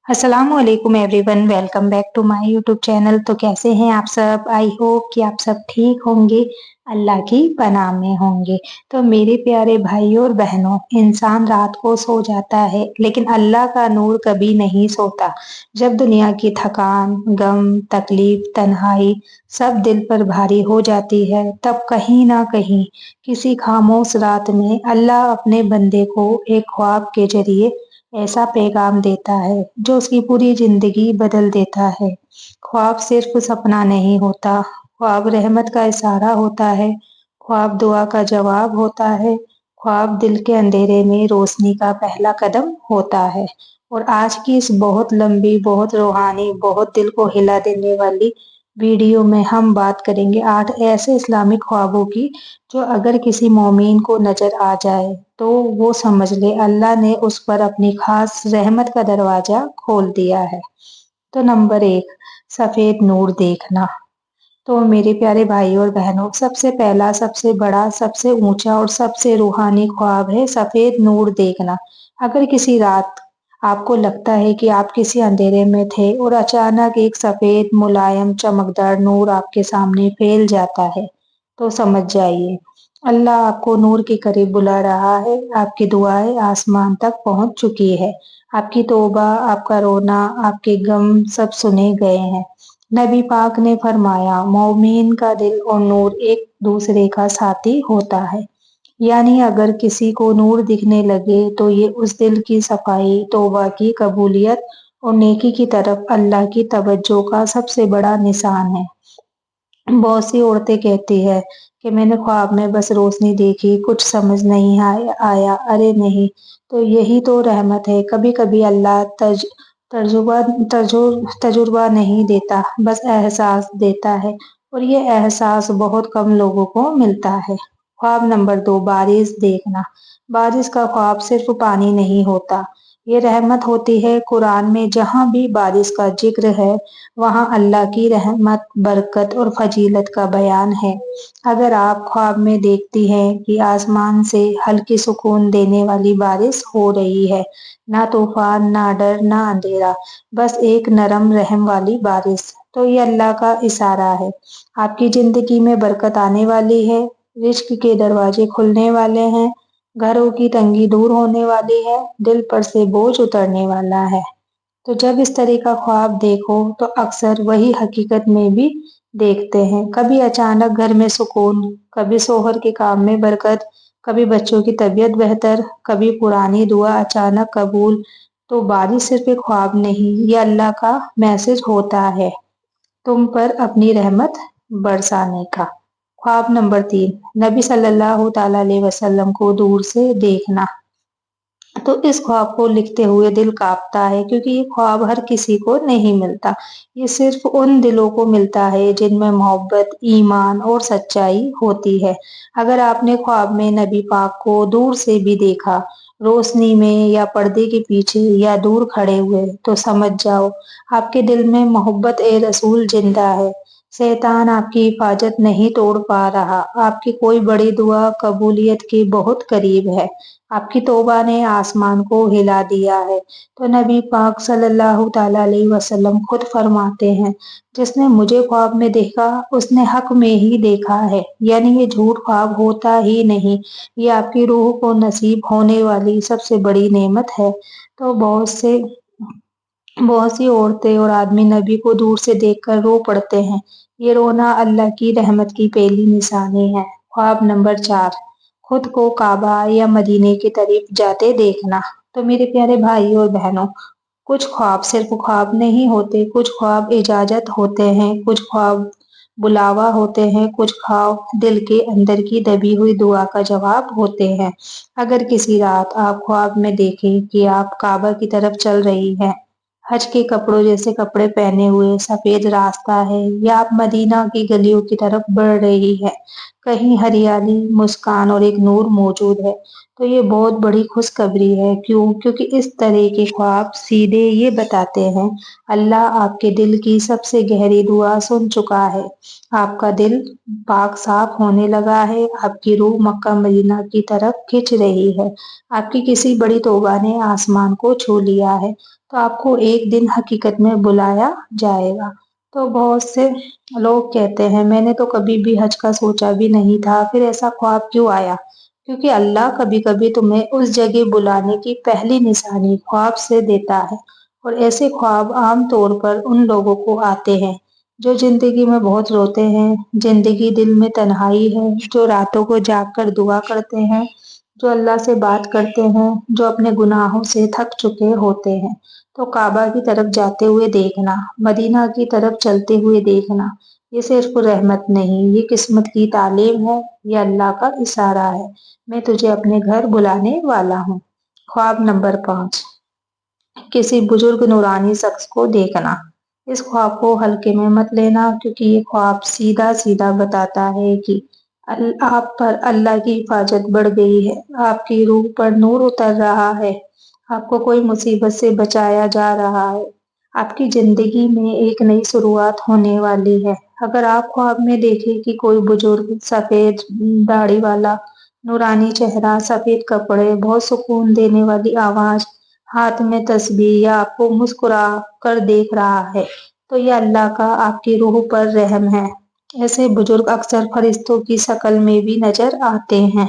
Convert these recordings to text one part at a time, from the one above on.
अस्सलामुअलैकुम everyone, welcome back to my YouTube channel. तो कैसे हैं आप सब? आई होप कि आप सब ठीक होंगे, अल्लाह की पनाह में होंगे। तो मेरे प्यारे भाइयों और बहनों, इंसान रात को सो जाता है लेकिन अल्लाह का नूर कभी नहीं सोता। जब दुनिया की थकान, गम, तकलीफ, तन्हाई सब दिल पर भारी हो जाती है, तब कहीं ना कहीं किसी खामोश रात में अल्लाह अपने बंदे को एक ख्वाब के जरिए ऐसा पैगाम देता है जो उसकी पूरी जिंदगी बदल देता है। ख्वाब सिर्फ सपना नहीं होता, ख्वाब रहमत का इशारा होता है, ख्वाब दुआ का जवाब होता है, ख्वाब दिल के अंधेरे में रोशनी का पहला कदम होता है। और आज की इस बहुत लंबी, बहुत रूहानी, बहुत दिल को हिला देने वाली वीडियो में हम बात करेंगे 8 ऐसे इस्लामिक ख्वाबों की, जो अगर किसी मोमिन को नजर आ जाए तो वो समझ ले अल्लाह ने उस पर अपनी खास रहमत का दरवाजा खोल दिया है। तो नंबर 1, सफेद नूर देखना। तो मेरे प्यारे भाई और बहनों, सबसे पहला, सबसे बड़ा, सबसे ऊंचा और सबसे रूहानी ख्वाब है सफेद नूर देखना। अगर किसी रात आपको लगता है कि आप किसी अंधेरे में थे और अचानक एक सफेद मुलायम चमकदार नूर आपके सामने फैल जाता है, तो समझ जाइए अल्लाह आपको नूर के करीब बुला रहा है। आपकी दुआएं आसमान तक पहुंच चुकी है। आपकी तौबा, आपका रोना, आपके गम सब सुने गए हैं। नबी पाक ने फरमाया, मोमिन का दिल और नूर एक दूसरे का साथी होता है। यानी अगर किसी को नूर दिखने लगे तो ये उस दिल की सफाई, तौबा की कबूलियत और नेकी की तरफ अल्लाह की तवज्जो का सबसे बड़ा निशान है। बहुत सी औरतें कहती है कि मैंने ख्वाब में बस रोशनी देखी, कुछ समझ नहीं आया। अरे नहीं, तो यही तो रहमत है। कभी कभी अल्लाह तजुर्बा तजुर्बा नहीं देता, बस एहसास देता है, और ये एहसास बहुत कम लोगों को मिलता है। ख्वाब नंबर 2, बारिश देखना। बारिश का ख्वाब सिर्फ पानी नहीं होता, ये रहमत होती है। कुरान में जहाँ भी बारिश का जिक्र है, वहाँ अल्लाह की रहमत, बरकत और फजीलत का बयान है। अगर आप ख्वाब में देखती हैं कि आसमान से हल्की सुकून देने वाली बारिश हो रही है, ना तूफान, ना डर, ना अंधेरा, बस एक नरम रहम वाली बारिश, तो ये अल्लाह का इशारा है। आपकी जिंदगी में बरकत आने वाली है, रिज्क के दरवाजे खुलने वाले हैं, घरों की तंगी दूर होने वाली है, दिल पर से बोझ उतरने वाला है। तो जब इस तरह का ख्वाब देखो तो अक्सर वही हकीकत में भी देखते हैं। कभी अचानक घर में सुकून, कभी शोहर के काम में बरकत, कभी बच्चों की तबीयत बेहतर, कभी पुरानी दुआ अचानक कबूल। तो बारिश सिर्फ एक ख्वाब नहीं, ये अल्लाह का मैसेज होता है तुम पर अपनी रहमत बरसाने का। ख्वाब नंबर 3, नबी सल्लल्लाहु ताला अलैहि वसल्लम को दूर से देखना। तो इस ख्वाब को लिखते हुए दिल कांपता है, क्योंकि ये ख्वाब हर किसी को नहीं मिलता। ये सिर्फ उन दिलों को मिलता है जिनमें मोहब्बत, ईमान और सच्चाई होती है। अगर आपने ख्वाब में नबी पाक को दूर से भी देखा, रोशनी में या पर्दे के पीछे या दूर खड़े हुए, तो समझ जाओ आपके दिल में मोहब्बत ए रसूल जिंदा है। शैतान आपकी हिफाजत नहीं तोड़ पा रहा, आपकी कोई बड़ी दुआ कबूलियत के बहुत करीब है। आपकी तौबा ने आसमान को हिला दिया है। तो नबी पाक सल्लल्लाहु ताला अलैहि वसल्लम खुद फरमाते हैं, जिसने मुझे ख्वाब में देखा उसने हक में ही देखा है। यानी ये झूठ ख्वाब होता ही नहीं, ये आपकी रूह को नसीब होने वाली सबसे बड़ी नेमत है। तो बहुत सी औरतें और आदमी नबी को दूर से देखकर रो पड़ते हैं। ये रोना अल्लाह की रहमत की पहली निशानी है। ख्वाब नंबर 4, खुद को काबा या मदीने की तरफ जाते देखना। तो मेरे प्यारे भाई और बहनों, कुछ ख्वाब सिर्फ ख्वाब नहीं होते, कुछ ख्वाब इजाजत होते हैं, कुछ ख्वाब बुलावा होते हैं, कुछ ख्वाब दिल के अंदर की दबी हुई दुआ का जवाब होते हैं। अगर किसी रात आप ख्वाब में देखें कि आप काबा की तरफ चल रही हैं, हज के कपड़ों जैसे कपड़े पहने हुए, सफेद रास्ता है, या आप मदीना की गलियों की तरफ बढ़ रही है, कहीं हरियाली, मुस्कान और एक नूर मौजूद है, तो ये बहुत बड़ी खुशखबरी है। क्यों? क्योंकि इस तरह के ख्वाब सीधे ये बताते हैं अल्लाह आपके दिल की सबसे गहरी दुआ सुन चुका है। आपका दिल पाक साफ होने लगा है, आपकी रूह मक्का मदीना की तरफ खिंच रही है, आपकी किसी बड़ी तौबा ने आसमान को छू लिया है। तो आपको एक दिन हकीकत में बुलाया जाएगा। तो बहुत से लोग कहते हैं मैंने तो कभी भी हज का सोचा भी नहीं था, फिर ऐसा ख्वाब क्यों आया? क्योंकि अल्लाह कभी-कभी तुम्हें उस जगह बुलाने की पहली निशानी ख्वाब से देता है। और ऐसे ख्वाब आम तौर पर उन लोगों को आते हैं जो जिंदगी में बहुत रोते हैं, जिंदगी दिल में तन्हाई है, जो रातों को जाग कर दुआ करते हैं, जो अल्लाह से बात करते हैं, जो अपने गुनाहों से थक चुके होते हैं। तो काबा की तरफ जाते हुए देखना, मदीना की तरफ चलते हुए देखना, ये सिर्फ रहमत नहीं, ये किस्मत की तालीम है, ये अल्लाह का इशारा है। मैं तुझे अपने घर बुलाने वाला हूँ। ख्वाब नंबर 5, किसी बुजुर्ग नूरानी शख्स को देखना। इस ख्वाब को हल्के में मत लेना, क्योंकि ये ख्वाब सीधा सीधा बताता है कि आप पर अल्लाह की हिफाजत बढ़ गई है, आपकी रूह पर नूर उतर रहा है, आपको कोई मुसीबत से बचाया जा रहा है, आपकी जिंदगी में एक नई शुरुआत होने वाली है। अगर आप ख्वाब में देखें कि कोई बुजुर्ग सफेद दाढ़ी वाला, नूरानी चेहरा, सफेद कपड़े, बहुत सुकून देने वाली आवाज, हाथ में तस्बीह या आपको मुस्कुरा कर देख रहा है, तो ये अल्लाह का आपकी रूह पर रहम है। ऐसे बुजुर्ग अक्सर फरिश्तों की शक्ल में भी नजर आते हैं,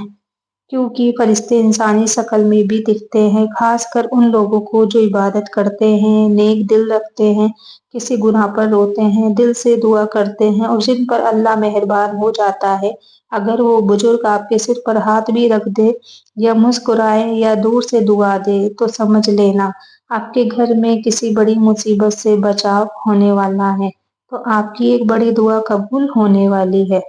क्योंकि फरिश्ते इंसानी शक्ल में भी दिखते हैं, खासकर उन लोगों को जो इबादत करते हैं, नेक दिल रखते हैं, किसी गुनाह पर रोते हैं, दिल से दुआ करते हैं और जिन पर अल्लाह मेहरबान हो जाता है। अगर वो बुजुर्ग आपके सिर पर हाथ भी रख दे या मुस्कुराए या दूर से दुआ दे, तो समझ लेना आपके घर में किसी बड़ी मुसीबत से बचाव होने वाला है। तो आपकी एक बड़ी दुआ कबूल होने वाली है।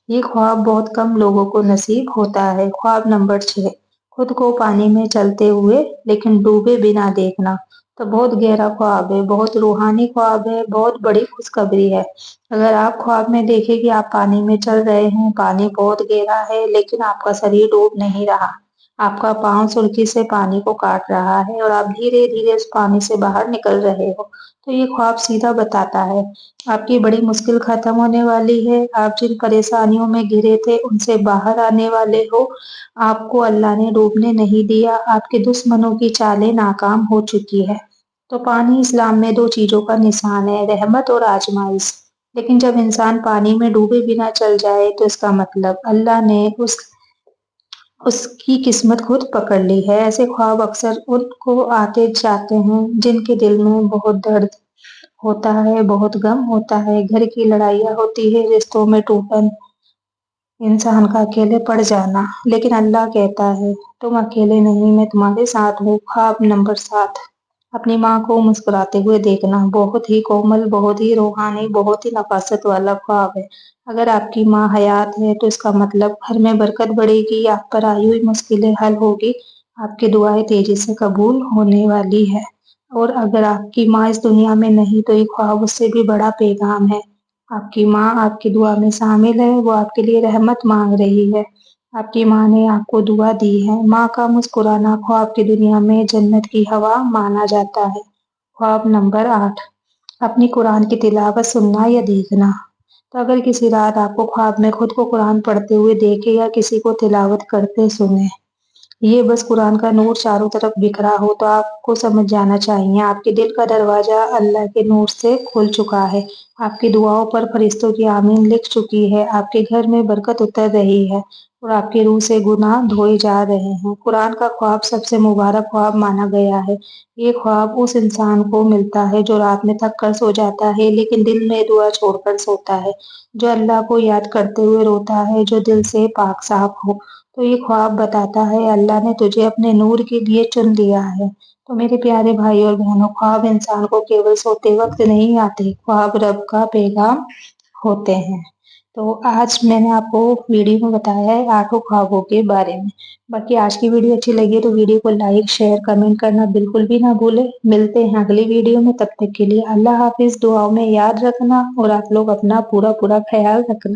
ये ख्वाब बहुत कम लोगों को नसीब होता है। ख्वाब नंबर 6, खुद को पानी में चलते हुए लेकिन डूबे बिना देखना। तो बहुत गहरा ख्वाब है, बहुत रूहानी ख्वाब है, बहुत बड़ी खुशखबरी है। अगर आप ख्वाब में देखें कि आप पानी में चल रहे हैं, पानी बहुत गहरा है लेकिन आपका शरीर डूब नहीं रहा, आपका पाँव सुर्खी से पानी को काट रहा है और आप धीरे धीरे उस पानी से बाहर निकल रहे हो, तो ये ख्वाब सीधा बताता है आपकी बड़ी मुश्किल खत्म होने वाली है। आप जिन परेशानियों में घिरे थे उनसे बाहर आने वाले हो। आपको अल्लाह ने डूबने नहीं दिया, आपके दुश्मनों की चालें नाकाम हो चुकी है। तो पानी इस्लाम में दो चीजों का निशान है, रहमत और आजमाइश। लेकिन जब इंसान पानी में डूबे बिना चल जाए, तो इसका मतलब अल्लाह ने उसकी किस्मत खुद पकड़ ली है। ऐसे ख्वाब अक्सर उनको आते जाते हैं जिनके दिल में बहुत दर्द होता है, बहुत गम होता है, घर की लड़ाइयाँ होती है, रिश्तों में टूटन, इंसान का अकेले पड़ जाना। लेकिन अल्लाह कहता है तुम अकेले नहीं, मैं तुम्हारे साथ हूँ। ख्वाब नंबर 7, अपनी माँ को मुस्कुराते हुए देखना। बहुत ही कोमल, बहुत ही रूहानी, बहुत ही नफासत वाला ख्वाब है। अगर आपकी माँ हयात है तो इसका मतलब घर में बरकत बढ़ेगी, आप पर आई हुई मुश्किलें हल होगी, आपकी दुआएं तेजी से कबूल होने वाली है। और अगर आपकी माँ इस दुनिया में नहीं, तो ये ख्वाब उससे भी बड़ा पैगाम है। आपकी माँ आपकी दुआ में शामिल है, वो आपके लिए रहमत मांग रही है। आपकी माँ ने आपको दुआ दी है। माँ का मुस्कुराना ख्वाब की दुनिया में जन्नत की हवा माना जाता है। ख्वाब नंबर 8, अपनी कुरान की तिलावत सुनना या देखना। तो अगर किसी रात आपको ख्वाब में खुद को कुरान पढ़ते हुए देखे या किसी को तिलावत करते सुने, ये बस कुरान का नूर चारों तरफ बिखरा हो, तो आपको समझ जाना चाहिए आपके दिल का दरवाजा अल्लाह के नूर से खुल चुका है। आपकी दुआओं पर फरिश्तों की आमीन लिख चुकी है, आपके घर में बरकत उतर रही है और आपकी रूह से गुनाह धोए जा रहे हैं। कुरान का ख्वाब सबसे मुबारक ख्वाब माना गया है। ये ख्वाब उस इंसान को मिलता है जो रात में थक कर सो जाता है लेकिन दिल में दुआ छोड़कर सोता है, जो अल्लाह को याद करते हुए रोता है, जो दिल से पाक साफ हो। तो ये ख्वाब बताता है अल्लाह ने तुझे अपने नूर के लिए चुन लिया है। तो मेरे प्यारे भाई और बहनों, ख्वाब इंसान को केवल सोते वक्त नहीं आते, ख्वाब रब का पैगाम होते हैं। तो आज मैंने आपको वीडियो में बताया है 8 ख्वाबों के बारे में। बाकी आज की वीडियो अच्छी लगी है तो वीडियो को लाइक, शेयर, कमेंट करना बिल्कुल भी ना भूलें। मिलते हैं अगली वीडियो में, तब तक के लिए अल्लाह हाफिज। दुआओं में याद रखना और आप लोग अपना पूरा पूरा ख्याल रखना।